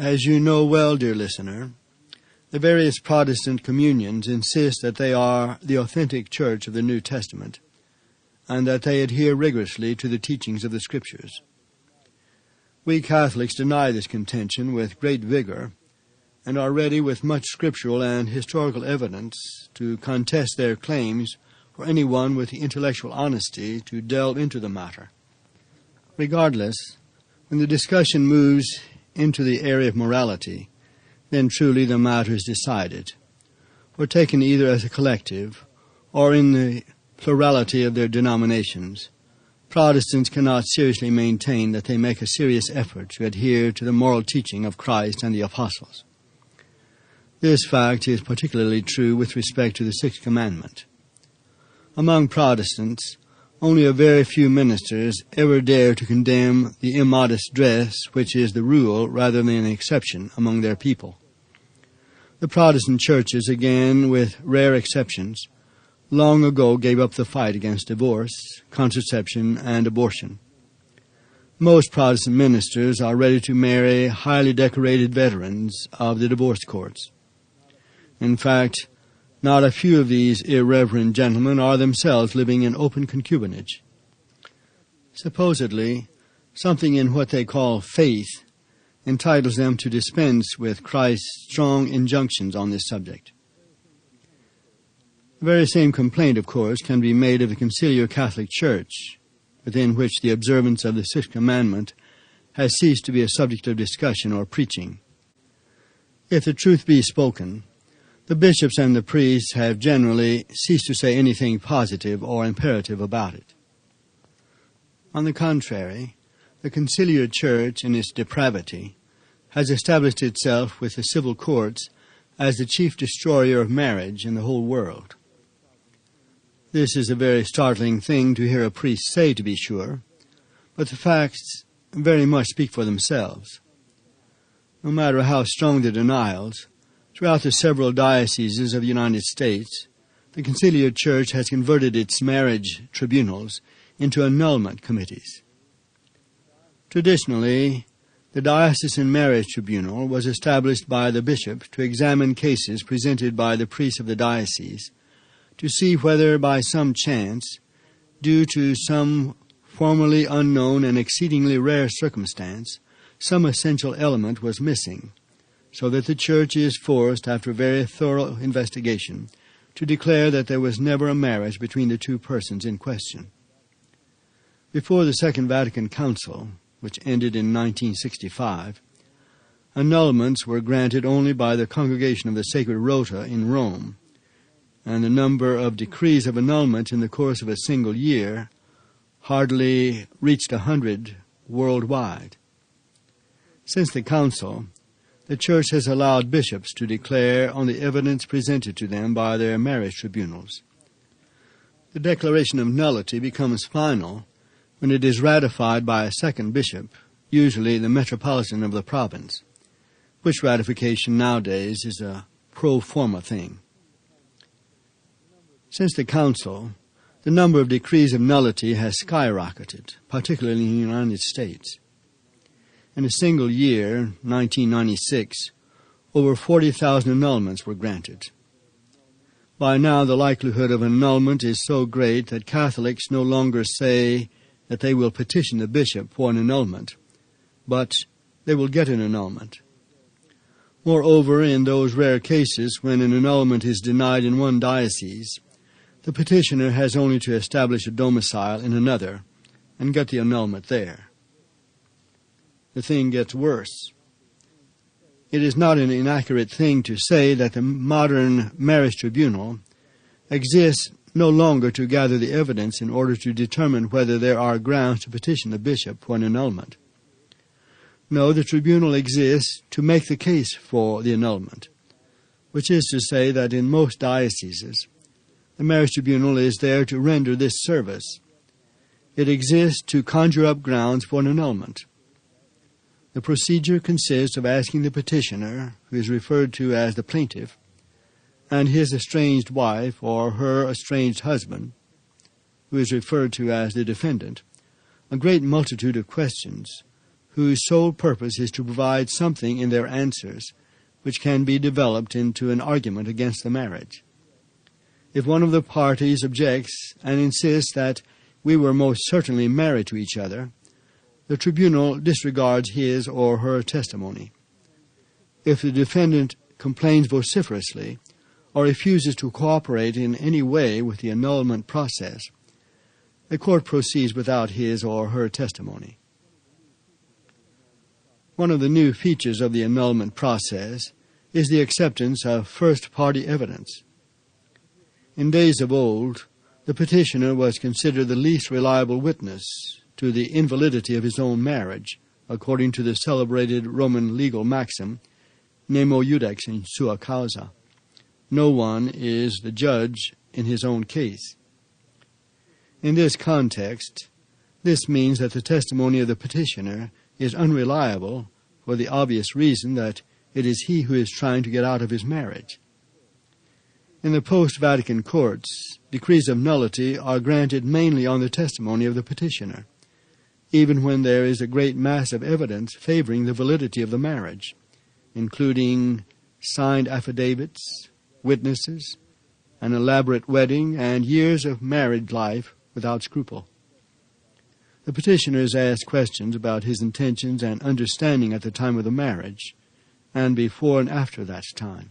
As you know well, dear listener, the various Protestant communions insist that they are the authentic church of the New Testament, and that they adhere rigorously to the teachings of the Scriptures. We Catholics deny this contention with great vigor, and are ready with much scriptural and historical evidence to contest their claims for anyone with the intellectual honesty to delve into the matter. Regardless, when the discussion moves into the area of morality, then truly the matter is decided, or taken either as a collective or in the plurality of their denominations. Protestants cannot seriously maintain that they make a serious effort to adhere to the moral teaching of Christ and the apostles. This fact is particularly true with respect to the Sixth Commandment. Among Protestants, only a very few ministers ever dare to condemn the immodest dress, which is the rule rather than an exception among their people. The Protestant churches, again, with rare exceptions, long ago gave up the fight against divorce, contraception, and abortion. Most Protestant ministers are ready to marry highly decorated veterans of the divorce courts. In fact, not a few of these irreverent gentlemen are themselves living in open concubinage. Supposedly, something in what they call faith entitles them to dispense with Christ's strong injunctions on this subject. The very same complaint, of course, can be made of the Conciliar Catholic Church, within which the observance of the Sixth Commandment has ceased to be a subject of discussion or preaching. If the truth be spoken, the bishops and the priests have generally ceased to say anything positive or imperative about it. On the contrary, the Conciliar Church, in its depravity, has established itself with the civil courts as the chief destroyer of marriage in the whole world. This is a very startling thing to hear a priest say, to be sure, but the facts very much speak for themselves. No matter how strong the denials, throughout the several dioceses of the United States, the Conciliar Church has converted its marriage tribunals into annulment committees. Traditionally, the Diocesan Marriage Tribunal was established by the bishop to examine cases presented by the priests of the diocese to see whether by some chance, due to some formerly unknown and exceedingly rare circumstance, some essential element was missing, so that the Church is forced, after very thorough investigation, to declare that there was never a marriage between the two persons in question. Before the Second Vatican Council, which ended in 1965, annulments were granted only by the Congregation of the Sacred Rota in Rome, and the number of decrees of annulment in the course of a single year hardly reached 100 worldwide. Since the Council, the Church has allowed bishops to declare on the evidence presented to them by their marriage tribunals. The declaration of nullity becomes final when it is ratified by a second bishop, usually the metropolitan of the province, which ratification nowadays is a pro forma thing. Since the Council, the number of decrees of nullity has skyrocketed, particularly in the United States. In a single year, 1996, over 40,000 annulments were granted. By now, the likelihood of annulment is so great that Catholics no longer say that they will petition the bishop for an annulment, but they will get an annulment. Moreover, in those rare cases when an annulment is denied in one diocese, the petitioner has only to establish a domicile in another and get the annulment there. The thing gets worse. It is not an inaccurate thing to say that the modern marriage tribunal exists no longer to gather the evidence in order to determine whether there are grounds to petition the bishop for an annulment. No, the tribunal exists to make the case for the annulment, which is to say that in most dioceses, the marriage tribunal is there to render this service. It exists to conjure up grounds for an annulment. The procedure consists of asking the petitioner, who is referred to as the plaintiff, and his estranged wife or her estranged husband, who is referred to as the defendant, a great multitude of questions, whose sole purpose is to provide something in their answers which can be developed into an argument against the marriage. If one of the parties objects and insists that we were most certainly married to each other, the tribunal disregards his or her testimony. If the defendant complains vociferously or refuses to cooperate in any way with the annulment process, the court proceeds without his or her testimony. One of the new features of the annulment process is the acceptance of first-party evidence. In days of old, the petitioner was considered the least reliable witness to the invalidity of his own marriage, according to the celebrated Roman legal maxim, nemo judex in sua causa. No one is the judge in his own case. In this context, this means that the testimony of the petitioner is unreliable for the obvious reason that it is he who is trying to get out of his marriage. In the post-Vatican courts, decrees of nullity are granted mainly on the testimony of the petitioner, even when there is a great mass of evidence favoring the validity of the marriage, including signed affidavits, witnesses, an elaborate wedding, and years of married life without scruple. The petitioner is asked questions about his intentions and understanding at the time of the marriage, and before and after that time.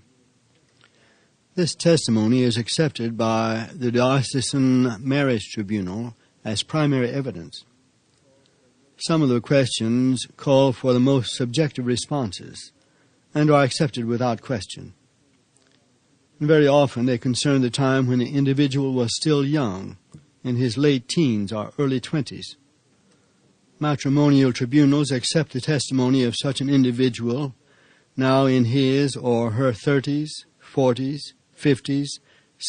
This testimony is accepted by the diocesan marriage tribunal as primary evidence. Some of the questions call for the most subjective responses and are accepted without question. And very often they concern the time when the individual was still young, in his late teens or early 20s. Matrimonial tribunals accept the testimony of such an individual now in his or her 30s, 40s, 50s,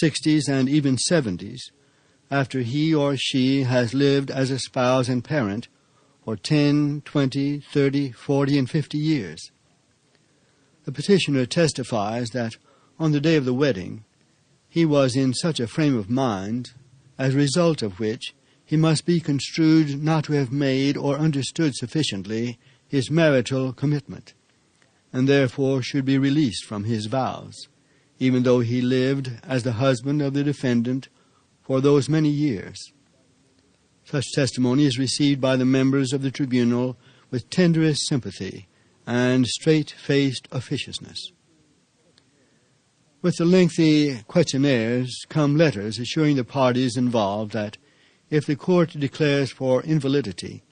60s, and even 70s, after he or she has lived as a spouse and parent for 10, 20, 30, 40, and 50 years. The petitioner testifies that on the day of the wedding, he was in such a frame of mind, as a result of which he must be construed not to have made or understood sufficiently his marital commitment, and therefore should be released from his vows, even though he lived as the husband of the defendant for those many years. Such testimony is received by the members of the tribunal with tenderest sympathy and straight-faced officiousness. With the lengthy questionnaires come letters assuring the parties involved that if the court declares for invalidity,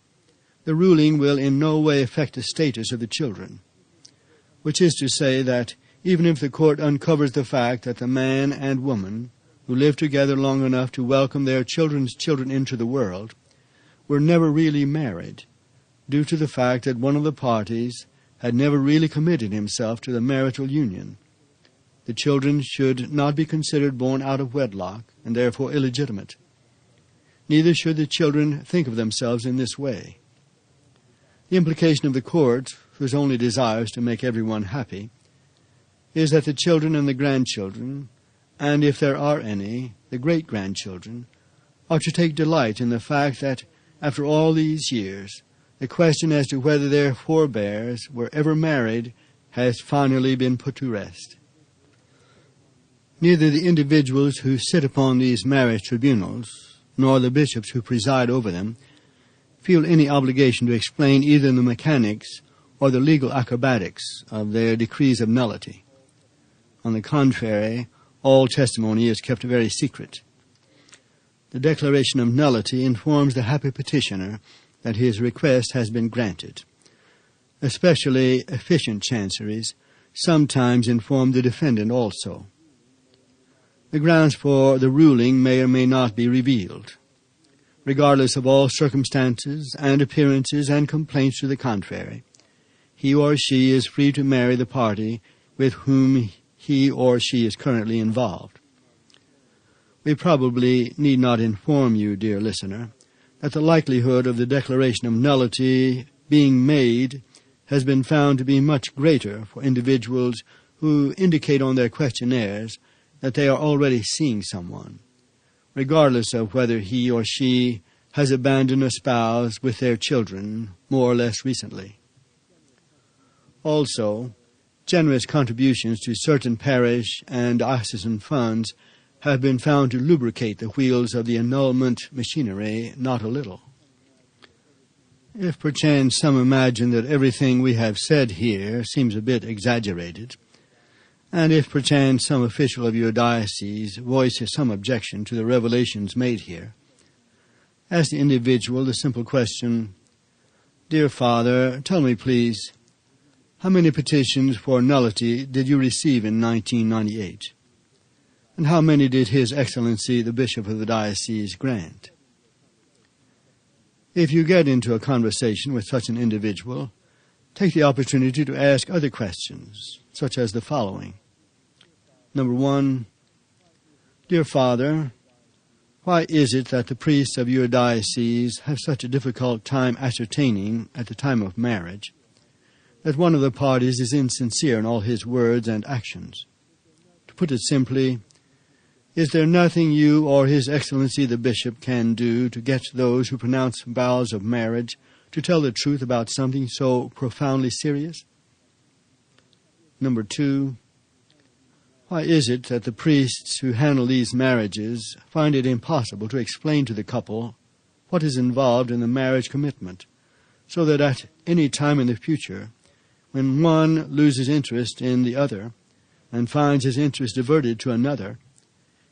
the ruling will in no way affect the status of the children, which is to say that even if the court uncovers the fact that the man and woman who lived together long enough to welcome their children's children into the world were never really married, due to the fact that one of the parties had never really committed himself to the marital union, the children should not be considered born out of wedlock and therefore illegitimate. Neither should the children think of themselves in this way. The implication of the court, whose only desire is to make everyone happy, is that the children and the grandchildren, and if there are any, the great-grandchildren, are to take delight in the fact that, after all these years, the question as to whether their forebears were ever married has finally been put to rest. Neither the individuals who sit upon these marriage tribunals, nor the bishops who preside over them, feel any obligation to explain either the mechanics or the legal acrobatics of their decrees of nullity. On the contrary, all testimony is kept very secret. The declaration of nullity informs the happy petitioner that his request has been granted. Especially efficient chanceries sometimes inform the defendant also. The grounds for the ruling may or may not be revealed. Regardless of all circumstances and appearances and complaints to the contrary, he or she is free to marry the party with whom he or she is currently involved. We probably need not inform you, dear listener, that the likelihood of the declaration of nullity being made has been found to be much greater for individuals who indicate on their questionnaires that they are already seeing someone, regardless of whether he or she has abandoned a spouse with their children more or less recently. Also, generous contributions to certain parish and diocesan funds have been found to lubricate the wheels of the annulment machinery not a little. If perchance some imagine that everything we have said here seems a bit exaggerated, and if perchance some official of your diocese voices some objection to the revelations made here, ask the individual the simple question, "Dear Father, tell me please, how many petitions for nullity did you receive in 1998? And how many did His Excellency the Bishop of the Diocese grant?" If you get into a conversation with such an individual, take the opportunity to ask other questions, such as the following. Number 1, "Dear Father, why is it that the priests of your diocese have such a difficult time ascertaining, at the time of marriage, that one of the parties is insincere in all his words and actions? To put it simply, is there nothing you or His Excellency the Bishop can do to get those who pronounce vows of marriage to tell the truth about something so profoundly serious? Number 2, why is it that the priests who handle these marriages find it impossible to explain to the couple what is involved in the marriage commitment, so that at any time in the future, when one loses interest in the other and finds his interest diverted to another,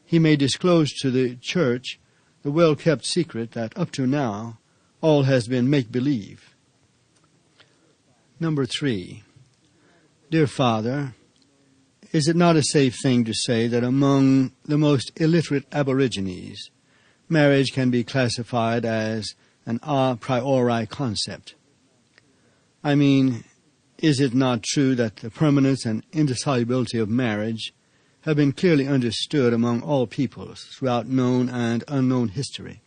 he may disclose to the Church the well-kept secret that up to now all has been make-believe? Number 3, "Dear Father, is it not a safe thing to say that among the most illiterate aborigines, marriage can be classified as an a priori concept? I mean, is it not true that the permanence and indissolubility of marriage have been clearly understood among all peoples throughout known and unknown history,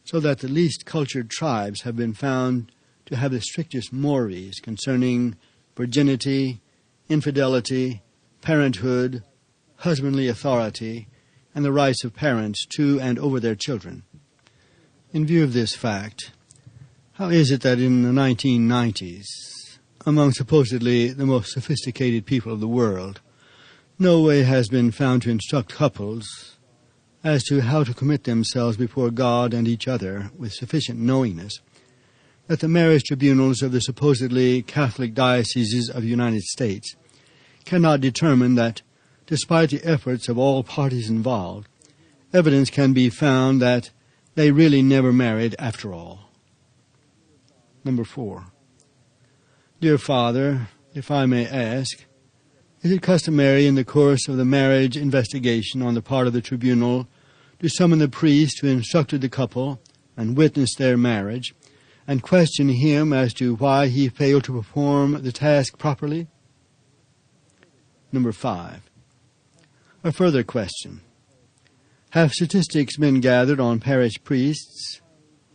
so that the least cultured tribes have been found to have the strictest mores concerning virginity, infidelity, parenthood, husbandly authority, and the rights of parents to and over their children? In view of this fact, how is it that in the 1990s, among supposedly the most sophisticated people of the world, no way has been found to instruct couples as to how to commit themselves before God and each other with sufficient knowingness, that the marriage tribunals of the supposedly Catholic dioceses of the United States cannot determine that, despite the efforts of all parties involved, evidence can be found that they really never married after all? Number 4, "Dear Father, if I may ask, is it customary in the course of the marriage investigation on the part of the tribunal to summon the priest who instructed the couple and witnessed their marriage, and question him as to why he failed to perform the task properly?" Number 5, a further question. Have statistics been gathered on parish priests,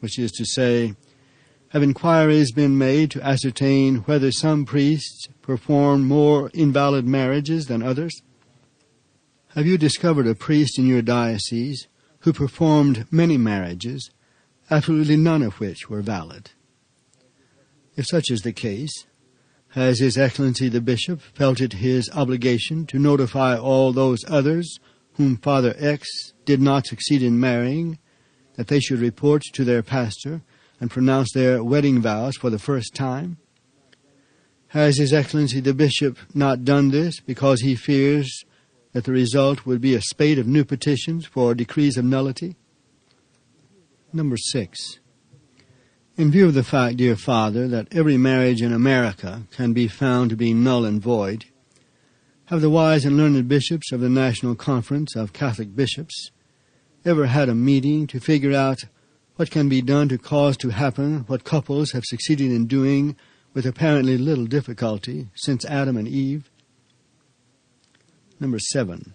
which is to say, have inquiries been made to ascertain whether some priests perform more invalid marriages than others? Have you discovered a priest in your diocese who performed many marriages, absolutely none of which were valid? If such is the case, has His Excellency the Bishop felt it his obligation to notify all those others whom Father X did not succeed in marrying, that they should report to their pastor and pronounce their wedding vows for the first time? Has His Excellency the Bishop not done this because he fears that the result would be a spate of new petitions for decrees of nullity? Number 6, in view of the fact, dear Father, that every marriage in America can be found to be null and void, have the wise and learned bishops of the National Conference of Catholic Bishops ever had a meeting to figure out what can be done to cause to happen what couples have succeeded in doing with apparently little difficulty since Adam and Eve? Number 7,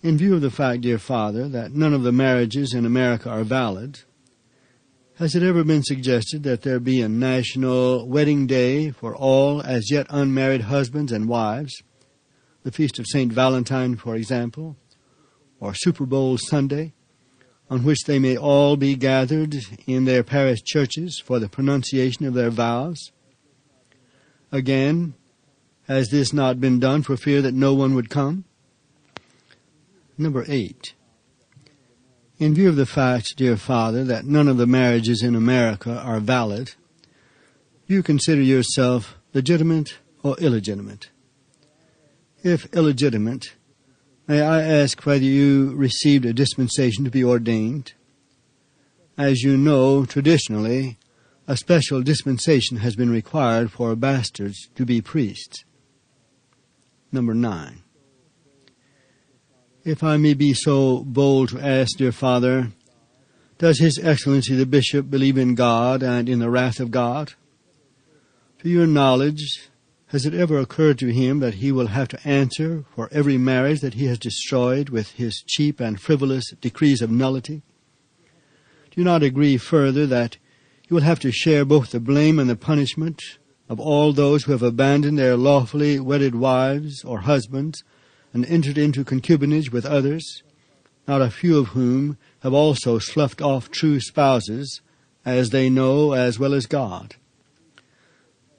in view of the fact, dear Father, that none of the marriages in America are valid, has it ever been suggested that there be a national wedding day for all as yet unmarried husbands and wives, the Feast of St. Valentine, for example, or Super Bowl Sunday, on which they may all be gathered in their parish churches for the pronunciation of their vows? Again, has this not been done for fear that no one would come? Number 8. In view of the fact, dear Father, that none of the marriages in America are valid, do you consider yourself legitimate or illegitimate? If illegitimate, may I ask whether you received a dispensation to be ordained? As you know, traditionally, a special dispensation has been required for bastards to be priests. Number 9. If I may be so bold to ask, dear Father, does His Excellency the Bishop believe in God and in the wrath of God? To your knowledge, has it ever occurred to him that he will have to answer for every marriage that he has destroyed with his cheap and frivolous decrees of nullity? Do you not agree further that you will have to share both the blame and the punishment of all those who have abandoned their lawfully wedded wives or husbands and entered into concubinage with others, not a few of whom have also sloughed off true spouses, as they know as well as God?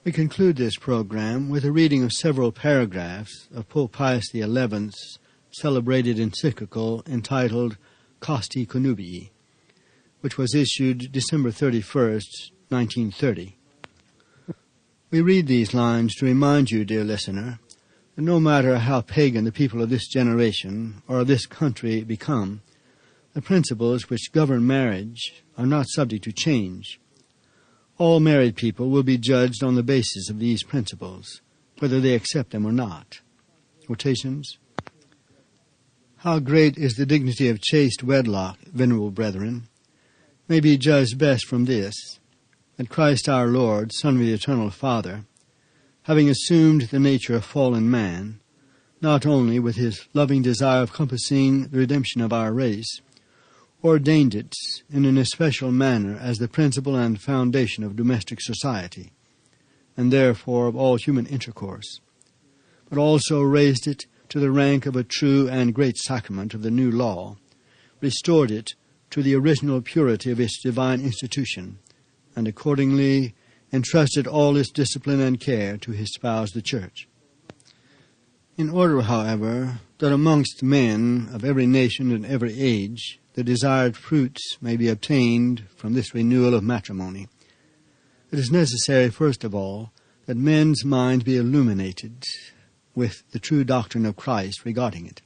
We conclude this program with a reading of several paragraphs of Pope Pius XI's celebrated encyclical entitled Casti Connubii, which was issued December 31st, 1930. We read these lines to remind you, dear listener, that no matter how pagan the people of this generation or of this country become, the principles which govern marriage are not subject to change. All married people will be judged on the basis of these principles, whether they accept them or not. Quotations. How great is the dignity of chaste wedlock, venerable brethren, may be judged best from this, that Christ our Lord, Son of the Eternal Father, having assumed the nature of fallen man, not only with his loving desire of compassing the redemption of our race, ordained it in an especial manner as the principle and foundation of domestic society, and therefore of all human intercourse, but also raised it to the rank of a true and great sacrament of the new law, restored it to the original purity of its divine institution, and accordingly entrusted all its discipline and care to his spouse, the Church. In order, however, that amongst men of every nation and every age the desired fruits may be obtained from this renewal of matrimony, it is necessary, first of all, that men's minds be illuminated with the true doctrine of Christ regarding it,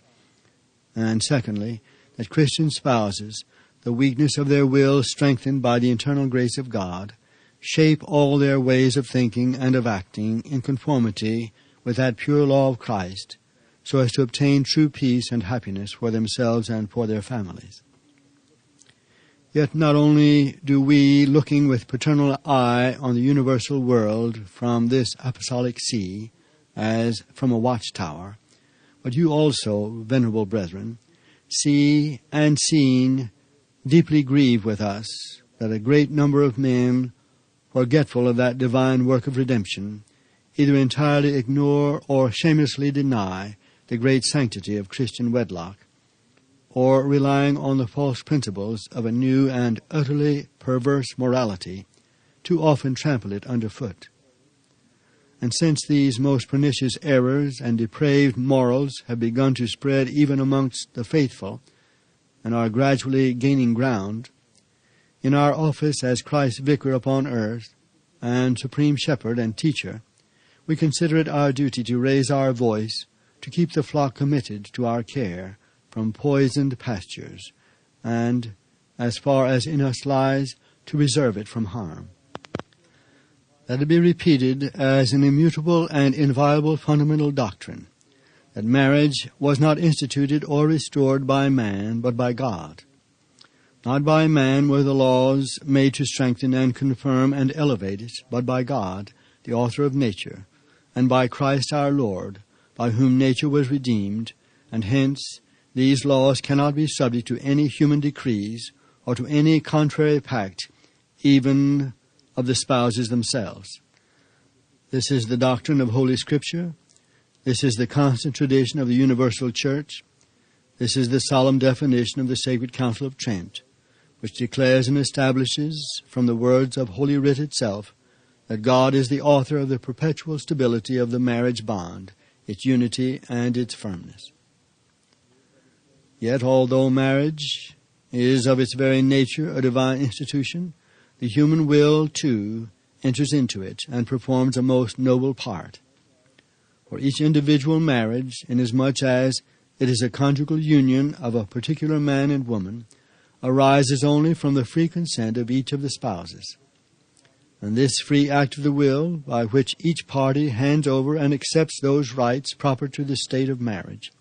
and secondly, that Christian spouses, the weakness of their will strengthened by the eternal grace of God, shape all their ways of thinking and of acting in conformity with that pure law of Christ, so as to obtain true peace and happiness for themselves and for their families. Yet not only do we, looking with paternal eye on the universal world from this apostolic see, as from a watchtower, but you also, venerable brethren, see and seeing deeply grieve with us that a great number of men, forgetful of that divine work of redemption, either entirely ignore or shamelessly deny the great sanctity of Christian wedlock, or relying on the false principles of a new and utterly perverse morality, too often trample it underfoot. And since these most pernicious errors and depraved morals have begun to spread even amongst the faithful, and are gradually gaining ground, in our office as Christ's vicar upon earth, and supreme shepherd and teacher, we consider it our duty to raise our voice to keep the flock committed to our care from poisoned pastures, and, as far as in us lies, to reserve it from harm. Let it be repeated as an immutable and inviolable fundamental doctrine, that marriage was not instituted or restored by man, but by God. Not by man were the laws made to strengthen and confirm and elevate it, but by God, the author of nature, and by Christ our Lord, by whom nature was redeemed, and hence these laws cannot be subject to any human decrees or to any contrary pact, even of the spouses themselves. This is the doctrine of Holy Scripture. This is the constant tradition of the universal Church. This is the solemn definition of the Sacred Council of Trent, which declares and establishes from the words of Holy Writ itself that God is the author of the perpetual stability of the marriage bond, its unity and its firmness. Yet, although marriage is of its very nature a divine institution, the human will, too, enters into it and performs a most noble part. For each individual marriage, inasmuch as it is a conjugal union of a particular man and woman, arises only from the free consent of each of the spouses. And this free act of the will, by which each party hands over and accepts those rights proper to the state of marriage,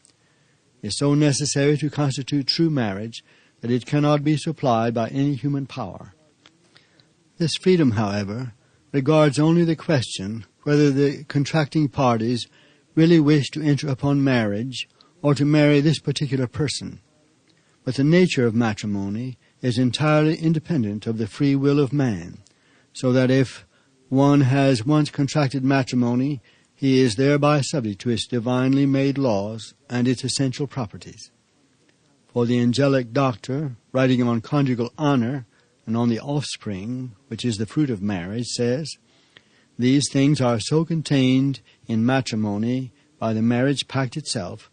is so necessary to constitute true marriage that it cannot be supplied by any human power. This freedom, however, regards only the question whether the contracting parties really wish to enter upon marriage or to marry this particular person. But the nature of matrimony is entirely independent of the free will of man, so that if one has once contracted matrimony, he is thereby subject to its divinely made laws and its essential properties. For the angelic doctor, writing on conjugal honor and on the offspring, which is the fruit of marriage, says, "These things are so contained in matrimony by the marriage pact itself,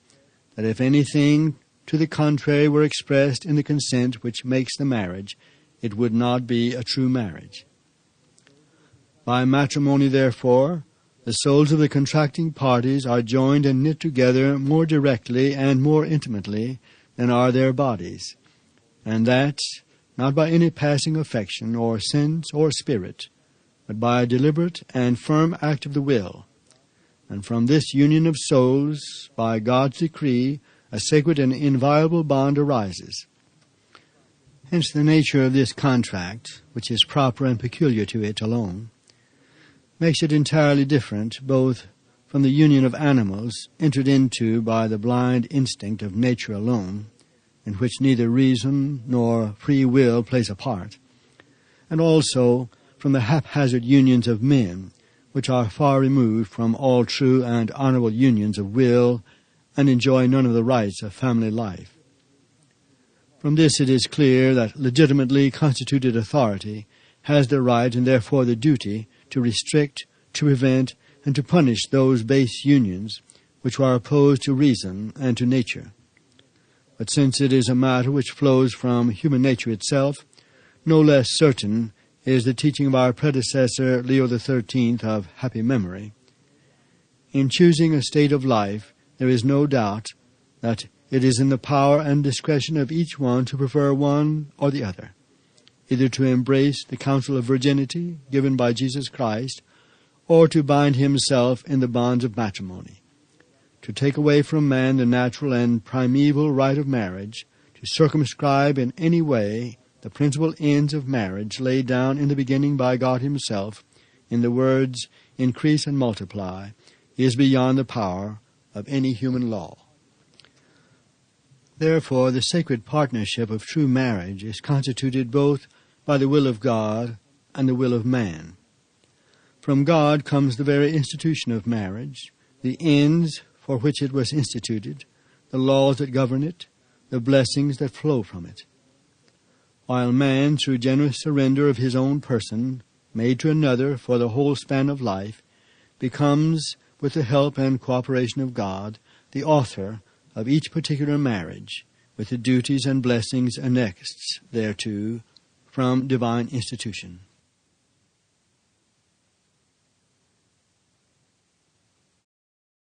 that if anything to the contrary were expressed in the consent which makes the marriage, it would not be a true marriage." By matrimony, therefore, the souls of the contracting parties are joined and knit together more directly and more intimately than are their bodies, and that not by any passing affection or sense or spirit, but by a deliberate and firm act of the will. And from this union of souls, by God's decree, a sacred and inviolable bond arises. Hence the nature of this contract, which is proper and peculiar to it alone, makes it entirely different both from the union of animals entered into by the blind instinct of nature alone, in which neither reason nor free will plays a part, and also from the haphazard unions of men, which are far removed from all true and honorable unions of will and enjoy none of the rights of family life. From this it is clear that legitimately constituted authority has the right and therefore the duty to restrict, to prevent, and to punish those base unions which are opposed to reason and to nature. But since it is a matter which flows from human nature itself, no less certain is the teaching of our predecessor Leo XIII of happy memory. In choosing a state of life, there is no doubt that it is in the power and discretion of each one to prefer one or the other, either to embrace the counsel of virginity given by Jesus Christ, or to bind himself in the bonds of matrimony, to take away from man the natural and primeval right of marriage, to circumscribe in any way the principal ends of marriage laid down in the beginning by God himself in the words, "Increase and multiply," is beyond the power of any human law. Therefore, the sacred partnership of true marriage is constituted both by the will of God and the will of man. From God comes the very institution of marriage, the ends for which it was instituted, the laws that govern it, the blessings that flow from it. While man, through generous surrender of his own person, made to another for the whole span of life, becomes, with the help and cooperation of God, the author of each particular marriage, with the duties and blessings annexed thereto from divine institution.